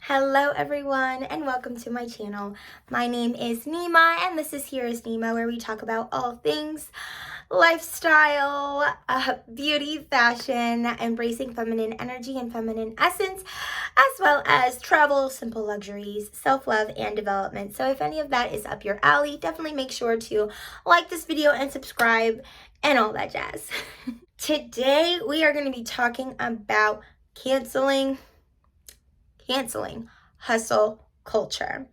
Hello everyone and welcome to my channel. My name is Nima and this is Here is Nima, where we talk about all things lifestyle, beauty, fashion, embracing feminine energy and feminine essence, as well as travel, simple luxuries, self-love, and development. So if any of that is up your alley, definitely make sure to like this video and subscribe and all that jazz. Today we are going to be talking about canceling hustle culture,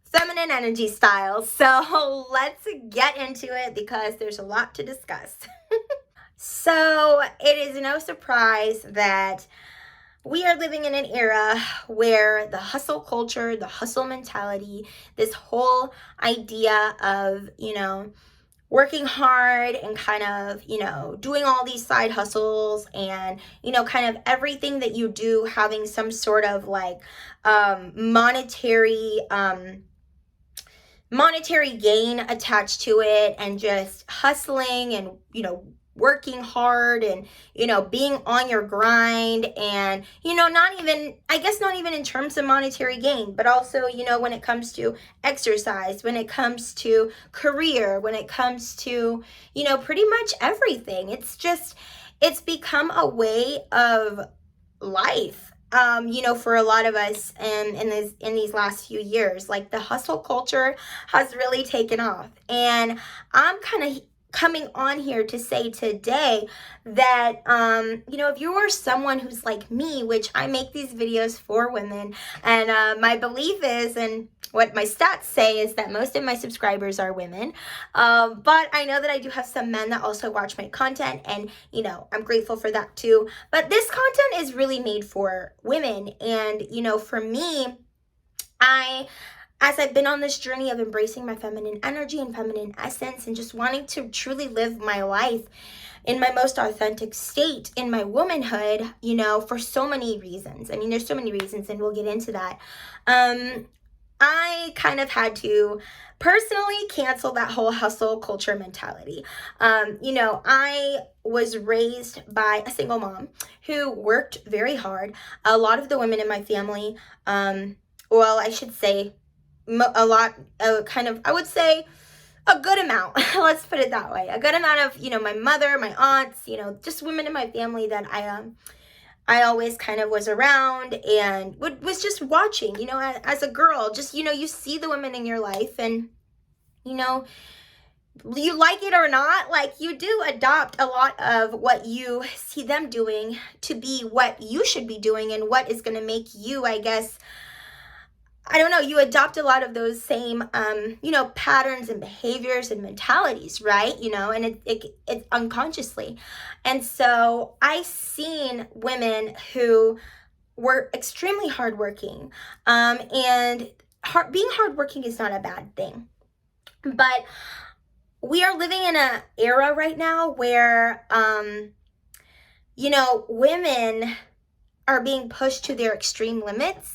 feminine energy styles. So let's get into it because there's a lot to discuss. So it is no surprise that we are living in an era where the hustle culture, the hustle mentality, this whole idea of, working hard and kind of, doing all these side hustles and, kind of everything that you do having some sort of like monetary gain attached to it, and just hustling and, working hard and, being on your grind, and, not even in terms of monetary gain, but also, when it comes to exercise, when it comes to career, when it comes to, pretty much everything. It's become a way of life, for a lot of us in these last few years. Like, the hustle culture has really taken off, and I'm kind of coming on here to say today that if you are someone who's like me, which I make these videos for women, and my belief is, and what my stats say, is that most of my subscribers are women, but I know that I do have some men that also watch my content, and I'm grateful for that too. But this content is really made for women, and for me, as I've been on this journey of embracing my feminine energy and feminine essence, and just wanting to truly live my life in my most authentic state, in my womanhood, for so many reasons. I mean, there's so many reasons, and we'll get into that. I kind of had to personally cancel that whole hustle culture mentality. I was raised by a single mom who worked very hard. A lot of the women in my family, I should say, a lot, I would say a good amount, let's put it that way, a good amount of, my mother, my aunts, just women in my family that I always kind of was around and was just watching, as a girl. Just, you see the women in your life, and, you like it or not, like, you do adopt a lot of what you see them doing to be what you should be doing, and what is going to make you, I guess, I don't know, you adopt a lot of those same, patterns and behaviors and mentalities, right? And it's unconsciously. And so I seen women who were extremely hardworking, and being hardworking is not a bad thing. But we are living in an era right now where, women are being pushed to their extreme limits.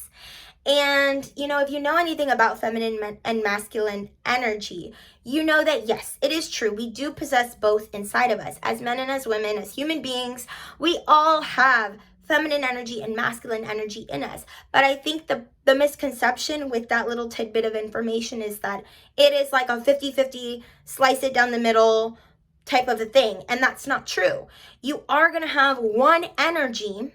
And, if you know anything about feminine and masculine energy, you know that, yes, it is true. We do possess both inside of us. As men and as women, as human beings, we all have feminine energy and masculine energy in us. But I think the misconception with that little tidbit of information is that it is like a 50-50, slice it down the middle type of a thing. And that's not true. You are going to have one energy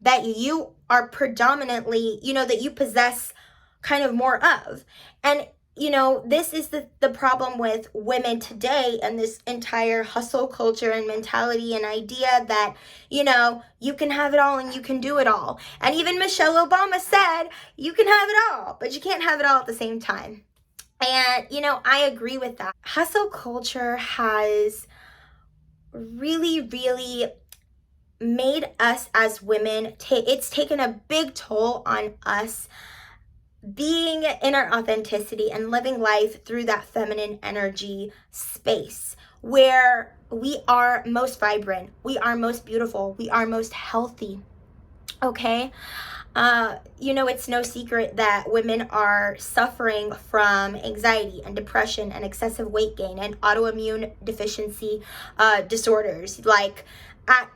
that you are predominantly, that you possess kind of more of. And, this is the problem with women today, and this entire hustle culture and mentality and idea that, you can have it all and you can do it all. And even Michelle Obama said, you can have it all, but you can't have it all at the same time. And, I agree with that. Hustle culture has really, really made us as women, it's taken a big toll on us being in our authenticity and living life through that feminine energy space, where we are most vibrant, we are most beautiful, we are most healthy. Okay? It's no secret that women are suffering from anxiety and depression and excessive weight gain and autoimmune deficiency disorders, like at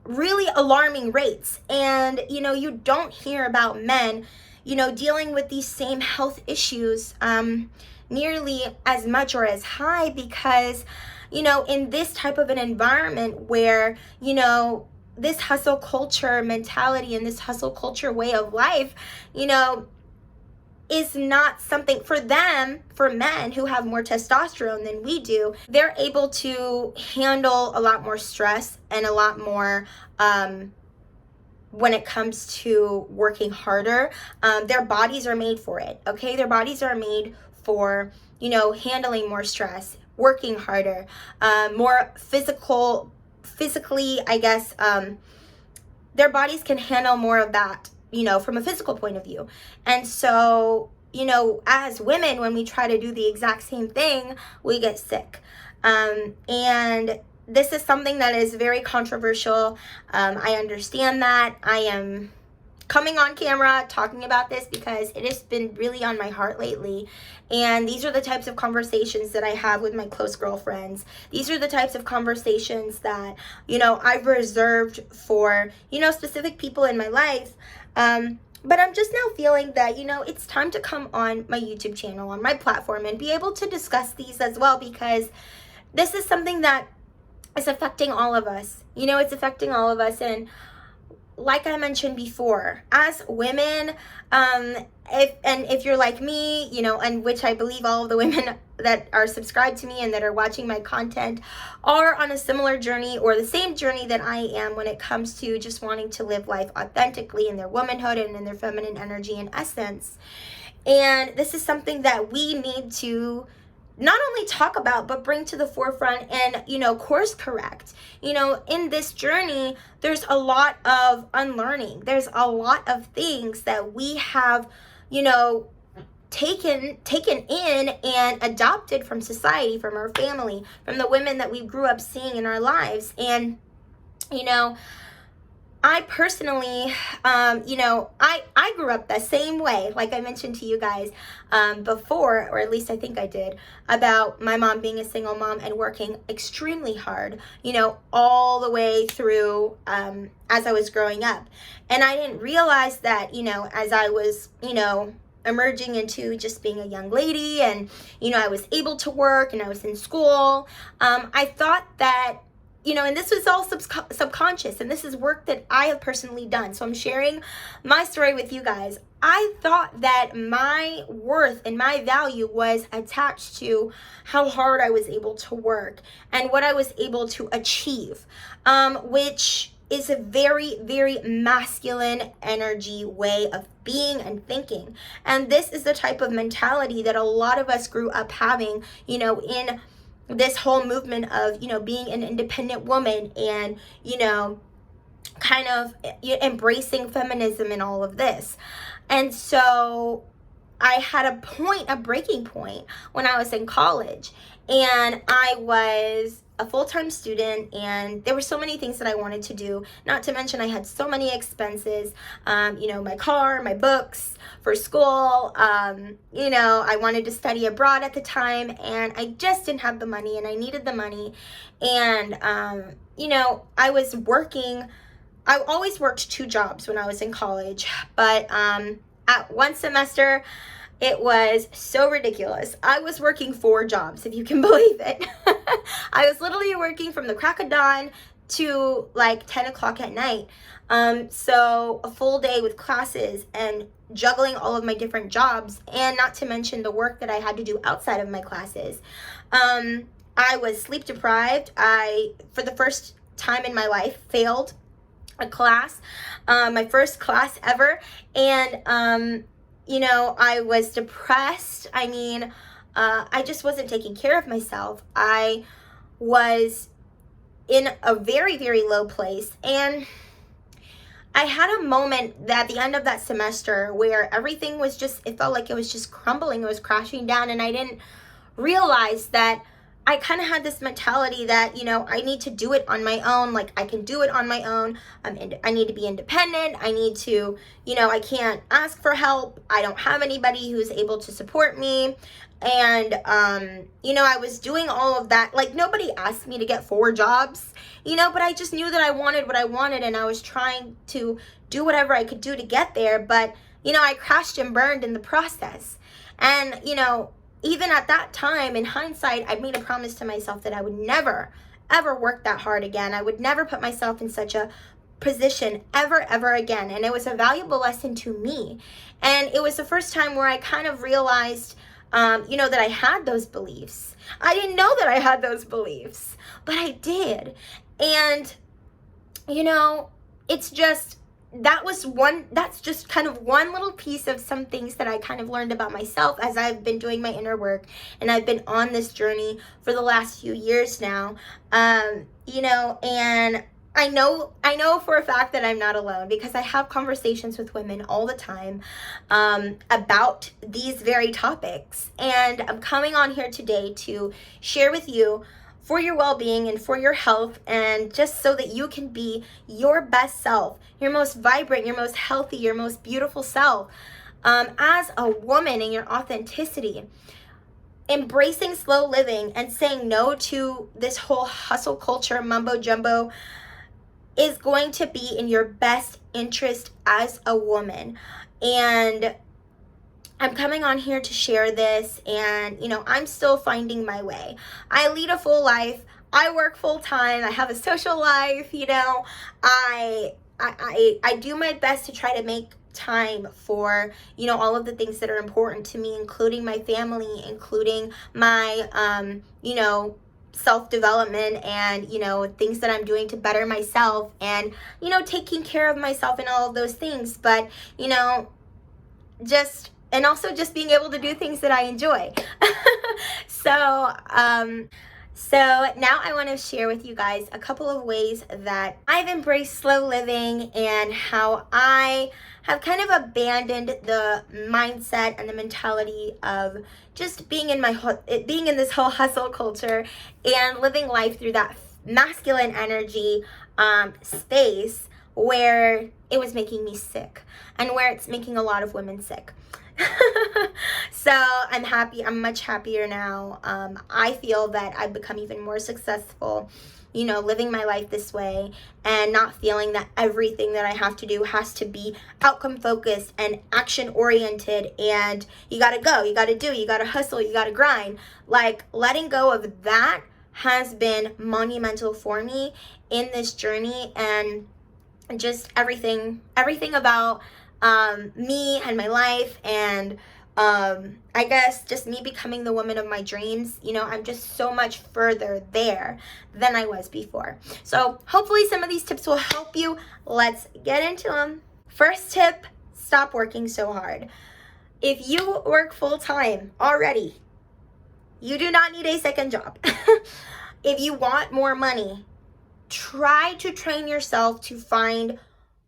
really alarming rates. And you don't hear about men dealing with these same health issues nearly as much or as high, because, in this type of an environment where, this hustle culture mentality and this hustle culture way of life, is not something for them. For men who have more testosterone than we do, they're able to handle a lot more stress and a lot more when it comes to working harder. Their bodies are made for it, okay? Their bodies are made for, handling more stress, working harder, more physically, I guess, their bodies can handle more of that, from a physical point of view. And so, as women, when we try to do the exact same thing, we get sick. And this is something that is very controversial. I understand that. I am coming on camera talking about this because it has been really on my heart lately. And these are the types of conversations that I have with my close girlfriends. These are the types of conversations that, I've reserved for, specific people in my life. But I'm just now feeling that, it's time to come on my YouTube channel, on my platform, and be able to discuss these as well, because this is something that is affecting all of us. It's affecting all of us. And like I mentioned before, as women, if you're like me, and which I believe all of the women that are subscribed to me and that are watching my content are on a similar journey or the same journey that I am when it comes to just wanting to live life authentically in their womanhood and in their feminine energy and essence. And this is something that we need to not only talk about, but bring to the forefront and, course correct. In this journey, there's a lot of unlearning. There's a lot of things that we have, taken in and adopted from society, from our family, from the women that we grew up seeing in our lives. And, I personally, I grew up the same way, like I mentioned to you guys before, or at least I think I did, about my mom being a single mom and working extremely hard, all the way through as I was growing up. And I didn't realize that, as I was, emerging into just being a young lady and, I was able to work and I was in school, I thought that, and this was all subconscious, and this is work that I have personally done. So I'm sharing my story with you guys. I thought that my worth and my value was attached to how hard I was able to work and what I was able to achieve, which is a very, very masculine energy way of being and thinking. And this is the type of mentality that a lot of us grew up having, in this whole movement of, being an independent woman and, kind of embracing feminism and all of this. And so I had a breaking point when I was in college, and I was a full-time student, and there were so many things that I wanted to do, not to mention I had so many expenses, my car, my books for school, I wanted to study abroad at the time, and I just didn't have the money, and I needed the money. And I was working. I always worked 2 jobs when I was in college, but at one semester, it was so ridiculous. I was working 4 jobs, if you can believe it. I was literally working from the crack of dawn to like 10 o'clock at night. So a full day with classes and juggling all of my different jobs, and not to mention the work that I had to do outside of my classes. I was sleep deprived. I, for the first time in my life, failed a class, my first class ever. And, I was depressed. I mean, I just wasn't taking care of myself. I was in a very, very low place. And I had a moment at the end of that semester where everything was just, it felt like it was just crumbling. It was crashing down. And I didn't realize that I kind of had this mentality that, I need to do it on my own. Like, I can do it on my own. I need to be independent. I need to, I can't ask for help. I don't have anybody who's able to support me. And, I was doing all of that. Like, nobody asked me to get 4 jobs, but I just knew that I wanted what I wanted. And I was trying to do whatever I could do to get there. But, I crashed and burned in the process. And, even at that time, in hindsight, I made a promise to myself that I would never, ever work that hard again. I would never put myself in such a position ever again. And it was a valuable lesson to me. And it was the first time where I kind of realized, that I had those beliefs. I didn't know that I had those beliefs, but I did. And, it's just, that's just kind of one little piece of some things that I kind of learned about myself as I've been doing my inner work, and I've been on this journey for the last few years now. And I know for a fact that I'm not alone, because I have conversations with women all the time about these very topics. And I'm coming on here today to share with you for your well-being and for your health, and just so that you can be your best self, your most vibrant, your most healthy, your most beautiful self as a woman in your authenticity. Embracing slow living and saying no to this whole hustle culture mumbo jumbo is going to be in your best interest as a woman. And I'm coming on here to share this, and I'm still finding my way. I lead a full life. I work full time. I have a social life. I do my best to try to make time for all of the things that are important to me, including my family, including my self-development, and things that I'm doing to better myself, and taking care of myself and all of those things. But and also just being able to do things that I enjoy. So now I want to share with you guys a couple of ways that I've embraced slow living, and how I have kind of abandoned the mindset and the mentality of just being in this whole hustle culture, and living life through that masculine energy space, where it was making me sick, and where it's making a lot of women sick. So I'm happy. I'm much happier now. I feel that I've become even more successful, living my life this way, and not feeling that everything that I have to do has to be outcome focused and action oriented, and you gotta go, you gotta do, you gotta hustle, you gotta grind. Like, letting go of that has been monumental for me in this journey, and just everything about me and my life, and I guess just me becoming the woman of my dreams. I'm just so much further there than I was before. So hopefully some of these tips will help you. Let's get into them. First tip: stop working so hard. If you work full time already, you do not need a second job. If you want more money, try to train yourself to find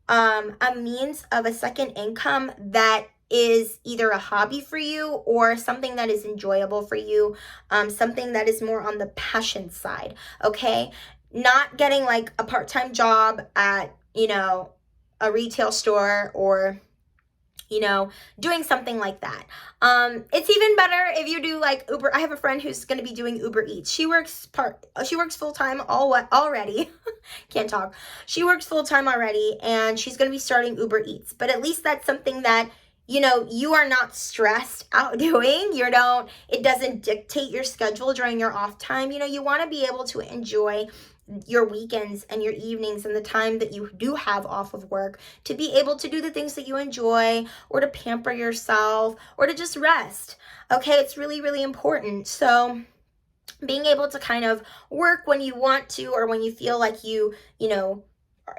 a means of a second income that is either a hobby for you, or something that is enjoyable for you, something that is more on the passion side, okay? Not getting like a part-time job at, a retail store, or doing something like that. It's even better if you do like Uber. I have a friend who's going to be doing Uber Eats. She works full-time already. Can't talk. She works full-time already, and she's going to be starting Uber Eats. But at least that's something that you are not stressed out doing. It doesn't dictate your schedule during your off time. You want to be able to enjoy your weekends and your evenings and the time that you do have off of work, to be able to do the things that you enjoy, or to pamper yourself, or to just rest. Okay, it's really, really important. So being able to kind of work when you want to, or when you feel like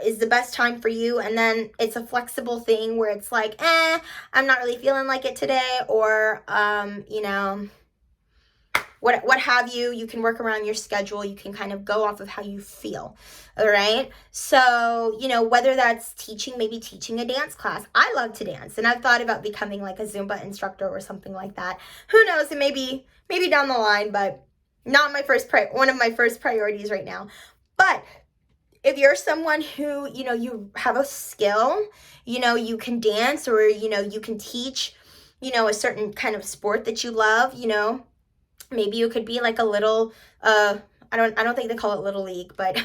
is the best time for you, and then it's a flexible thing where it's like, I'm not really feeling like it today, or what have you. You can work around your schedule. You can kind of go off of how you feel. All right. So, whether that's maybe teaching a dance class. I love to dance, and I've thought about becoming like a Zumba instructor or something like that. Who knows? It maybe down the line, but not one of my first priorities right now. But if you're someone who, you have a skill, you can dance, or, you can teach, a certain kind of sport that you love, maybe you could be like a little, I don't think they call it little league, but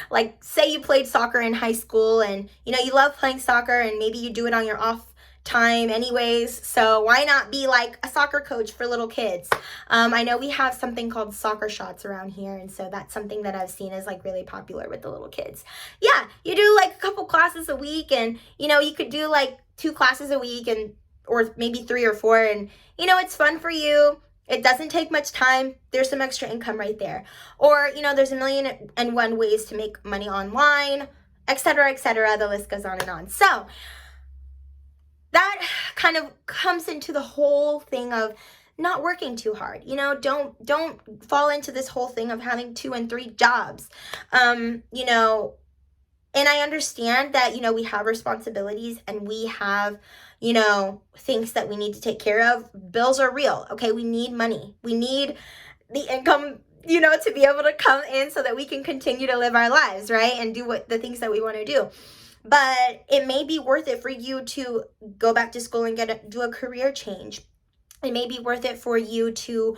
like, say you played soccer in high school, and, you love playing soccer, and maybe you do it on your off time anyways, so why not be like a soccer coach for little kids? I know we have something called soccer shots around here, and so that's something that I've seen is like really popular with the little kids. Yeah, you do like a couple classes a week, and you could do like 2 classes a week, and or maybe 3 or 4, and it's fun for you. It doesn't take much time. There's some extra income right there. Or, there's a million and one ways to make money online, etc., etc. The list goes on and on. So that kind of comes into the whole thing of not working too hard. Don't fall into this whole thing of having 2 and 3 jobs. And I understand that, we have responsibilities and we have, things that we need to take care of. Bills are real. Okay. We need money. We need the income, to be able to come in so that we can continue to live our lives, right? And do the things that we want to do. But it may be worth it for you to go back to school and do a career change. It may be worth it for you to,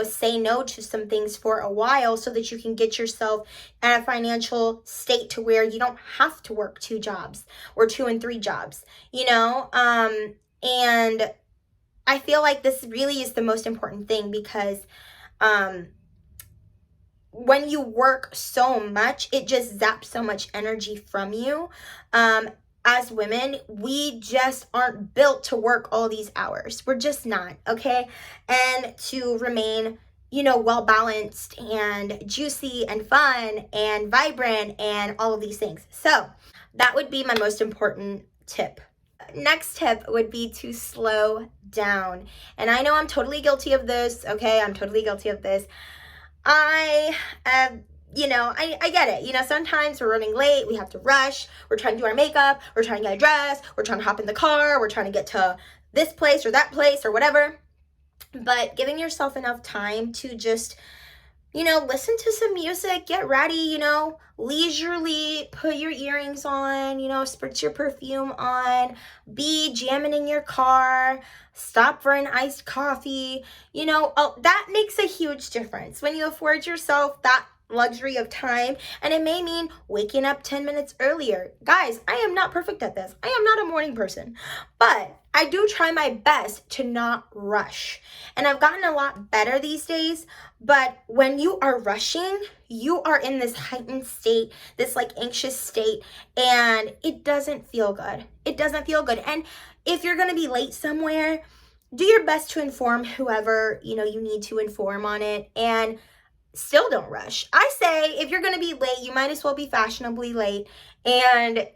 say no to some things for a while so that you can get yourself at a financial state to where you don't have to work 2 jobs or 2 and 3 jobs, and I feel like this really is the most important thing because, when you work so much, it just zaps so much energy from you. As women, we just aren't built to work all these hours. We're just not, okay? And to remain, well balanced and juicy and fun and vibrant and all of these things. So that would be my most important tip. Next tip would be to slow down. And I know I'm totally guilty of this, okay? I'm totally guilty of this. I get it. Sometimes we're running late. We have to rush. We're trying to do our makeup. We're trying to get dressed. We're trying to hop in the car. We're trying to get to this place or that place or whatever. But giving yourself enough time to just, listen to some music, get ready, leisurely put your earrings on, spritz your perfume on, be jamming in your car, stop for an iced coffee, that makes a huge difference when you afford yourself that luxury of time. And it may mean waking up 10 minutes earlier. Guys, I am not perfect at this. I am not a morning person, but I do try my best to not rush. And I've gotten a lot better these days, but when you are rushing, you are in this heightened state, this like anxious state, and it doesn't feel good. It doesn't feel good. And if you're going to be late somewhere, do your best to inform whoever, you need to inform on it, and still don't rush. I say if you're going to be late, you might as well be fashionably late and,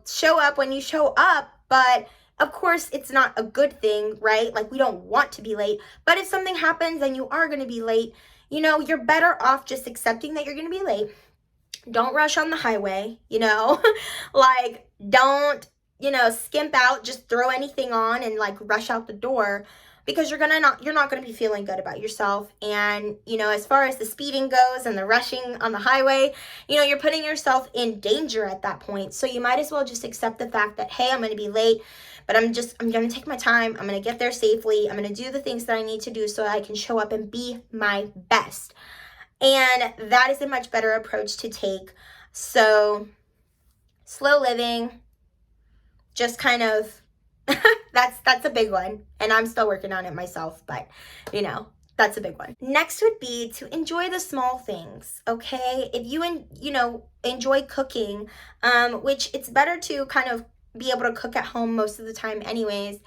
show up when you show up. But of course, it's not a good thing, right? Like, we don't want to be late. But if something happens and you are going to be late, you're better off just accepting that you're going to be late. Don't rush on the highway, like, don't, skimp out, just throw anything on and like rush out the door, because you're not going to be feeling good about yourself. And, as far as the speeding goes and the rushing on the highway, you're putting yourself in danger at that point. So you might as well just accept the fact that, hey, I'm going to be late, but I'm going to take my time. I'm going to get there safely. I'm going to do the things that I need to do so I can show up and be my best. And that is a much better approach to take. So slow living, just kind of, that's a big one, and I'm still working on it myself, but that's a big one. Next would be to enjoy the small things, okay? If you enjoy cooking, which it's better to kind of be able to cook at home most of the time anyways,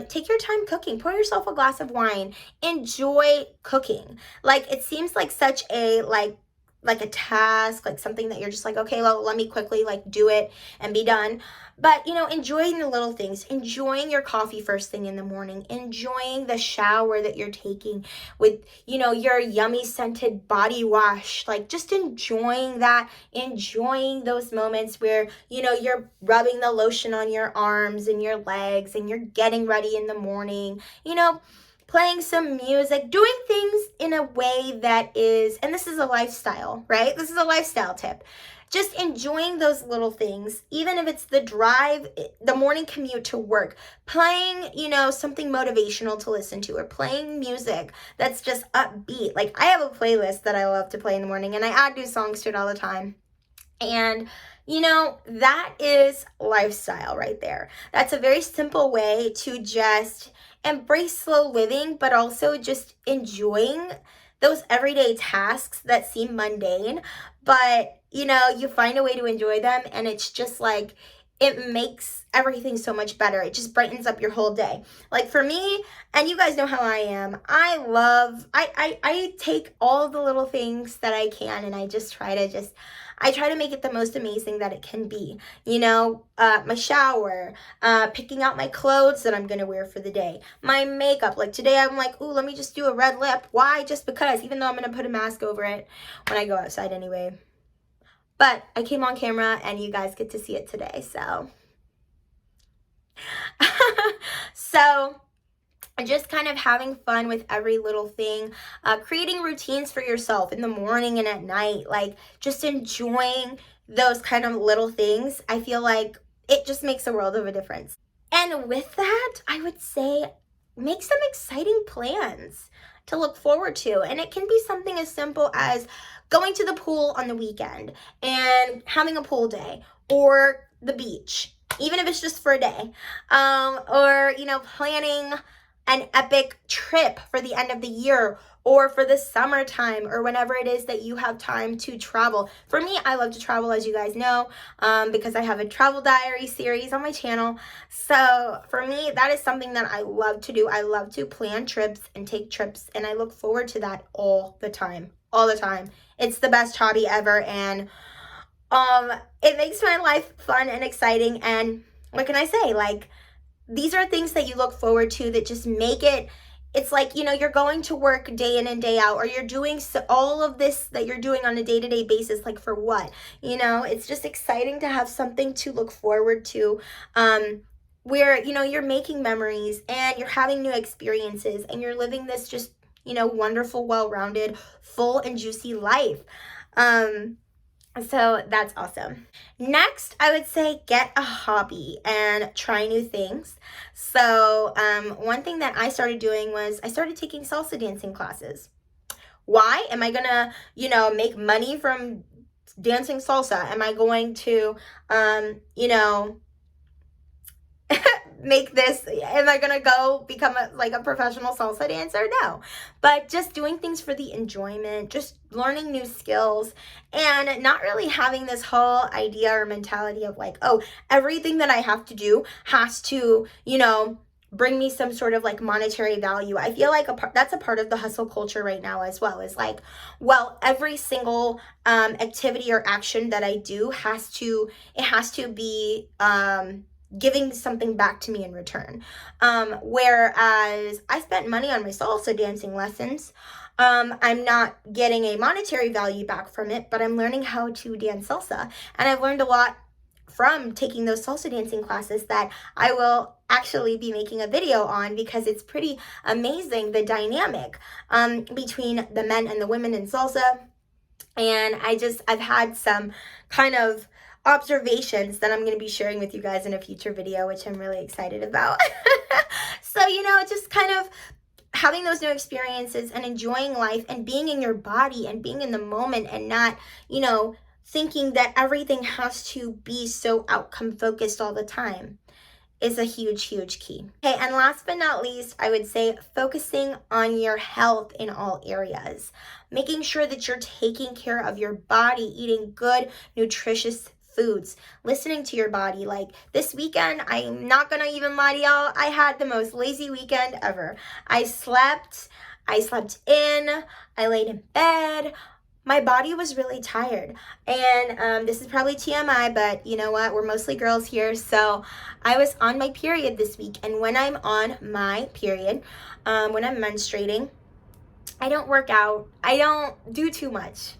take your time cooking. Pour yourself a glass of wine. Enjoy cooking. Like, it seems like such a like a task, like something that you're just like, okay, well, let me quickly like do it and be done. But, enjoying the little things, enjoying your coffee first thing in the morning, enjoying the shower that you're taking with, your yummy scented body wash, like just enjoying that, enjoying those moments where, you're rubbing the lotion on your arms and your legs and you're getting ready in the morning, playing some music, doing things in a way that is, and this is a lifestyle, right? This is a lifestyle tip. Just enjoying those little things, even if it's the drive, the morning commute to work, playing, something motivational to listen to, or playing music that's just upbeat. Like, I have a playlist that I love to play in the morning, and I add new songs to it all the time. And That is lifestyle right there. That's a very simple way to just embrace slow living, but also just enjoying those everyday tasks that seem mundane. But, you find a way to enjoy them, and it's just like, it makes everything so much better. It just brightens up your whole day. Like for me, and you guys know how I am, I take all the little things that I can, and I try to make it the most amazing that it can be. My shower, picking out my clothes that I'm going to wear for the day, my makeup. Like today I'm like, ooh, let me just do a red lip. Why? Just because, even though I'm going to put a mask over it when I go outside anyway. But I came on camera and you guys get to see it today, so. So just kind of having fun with every little thing, creating routines for yourself in the morning and at night, like just enjoying those kind of little things. I feel like it just makes a world of a difference. And with that, I would say make some exciting plans to look forward to. And it can be something as simple as going to the pool on the weekend and having a pool day, or the beach, even if it's just for a day, or planning an epic trip for the end of the year, or for the summertime, or whenever it is that you have time to travel. For me, I love to travel, as you guys know, because I have a travel diary series on my channel. So for me, that is something that I love to do. I love to plan trips and take trips, and I look forward to that all the time. It's the best hobby ever, and it makes my life fun and exciting. And what can I say? Like, these are things that you look forward to that just make it, it's like, you're going to work day in and day out, or you're doing all of this that you're doing on a day-to-day basis, like for what? It's just exciting to have something to look forward to, where, you're making memories and you're having new experiences and you're living this just, wonderful, well-rounded, full and juicy life. So that's awesome. Next, I would say get a hobby and try new things. So one thing that I started doing was I started taking salsa dancing classes. Why? Am I gonna, make money from dancing salsa? Am I going to, am I gonna go become a professional salsa dancer? No, but just doing things for the enjoyment, just learning new skills, and not really having this whole idea or mentality of like, oh, everything that I have to do has to, bring me some sort of monetary value. I feel like that's a part of the hustle culture right now as well, is like, well, every single activity or action that I do has to be giving something back to me in return. Whereas I spent money on my salsa dancing lessons. I'm not getting a monetary value back from it, but I'm learning how to dance salsa. And I've learned a lot from taking those salsa dancing classes that I will actually be making a video on, because it's pretty amazing, the dynamic between the men and the women in salsa. And I've had some kind of observations that I'm going to be sharing with you guys in a future video, which I'm really excited about. So, just kind of having those new experiences and enjoying life and being in your body and being in the moment, and not, thinking that everything has to be so outcome focused all the time, is a huge, huge key. Okay, and last but not least, I would say focusing on your health in all areas. Making sure that you're taking care of your body, eating good, nutritious foods, listening to your body. Like this weekend, I'm not gonna even lie to y'all, I had the most lazy weekend ever. I slept in, I laid in bed. My body was really tired, and this is probably TMI, but you know what? We're mostly girls here, so I was on my period this week, and when I'm on my period, when I'm menstruating, I don't work out. I don't do too much,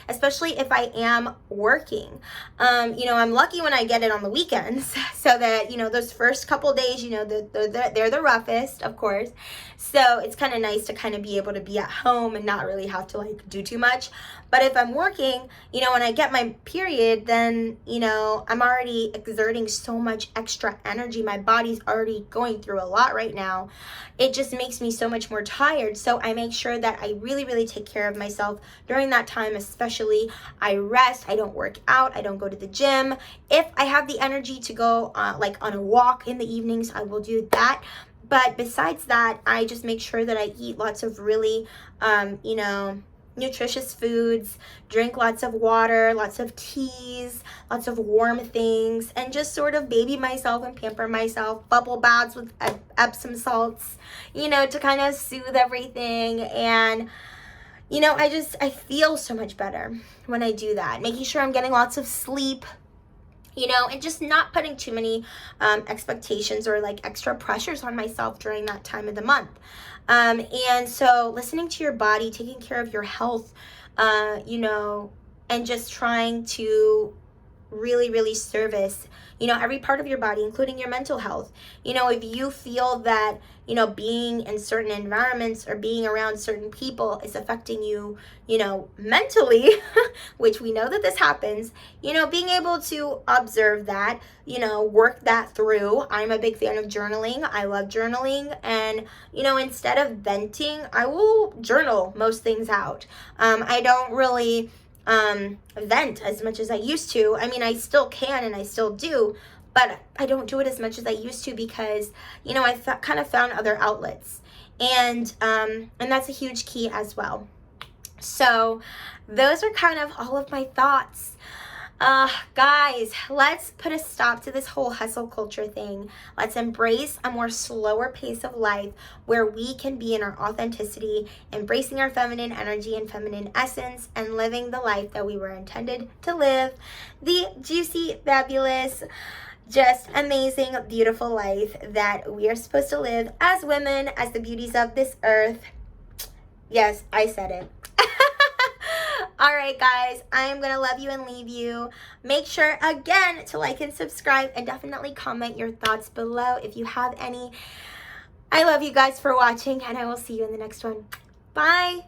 especially if I am working. I'm lucky when I get it on the weekends, so that, those first couple days, they're the roughest, of course. So it's kind of nice to kind of be able to be at home and not really have to do too much. But if I'm working, when I get my period, then, I'm already exerting so much extra energy. My body's already going through a lot right now. It just makes me so much more tired. So I make sure that I really, really take care of myself during that time especially, I rest, I don't work out, I don't go to the gym. If I have the energy to go like on a walk in the evenings, I will do that. But besides that, I just make sure that I eat lots of really, you know, nutritious foods, drink lots of water, lots of teas, lots of warm things, and just sort of baby myself and pamper myself, bubble baths with Epsom salts, you know, to kind of soothe everything. And you know, I feel so much better when I do that, making sure I'm getting lots of sleep, you know, and just not putting too many expectations or like extra pressures on myself during that time of the month. And so listening to your body, taking care of your health, you know, and just trying to really, really service, you know, every part of your body, including your mental health. You know, if you feel that, you know, being in certain environments or being around certain people is affecting you, you know, mentally, which we know that this happens, you know, being able to observe that, you know, work that through. I'm a big fan of journaling. I love journaling. And, you know, instead of venting, I will journal most things out. I don't really vent as much as I used to. I mean, I still can and I still do, but I don't do it as much as I used to because, you know, I kind of found other outlets, and that's a huge key as well. So those are kind of all of my thoughts. Guys, let's put a stop to this whole hustle culture thing. Let's embrace a more slower pace of life where we can be in our authenticity, embracing our feminine energy and feminine essence, and living the life that we were intended to live. The juicy, fabulous, just amazing, beautiful life that we are supposed to live as women, as the beauties of this earth. Yes, I said it. All right, guys, I am going to love you and leave you. Make sure, again, to like and subscribe, and definitely comment your thoughts below if you have any. I love you guys for watching, and I will see you in the next one. Bye.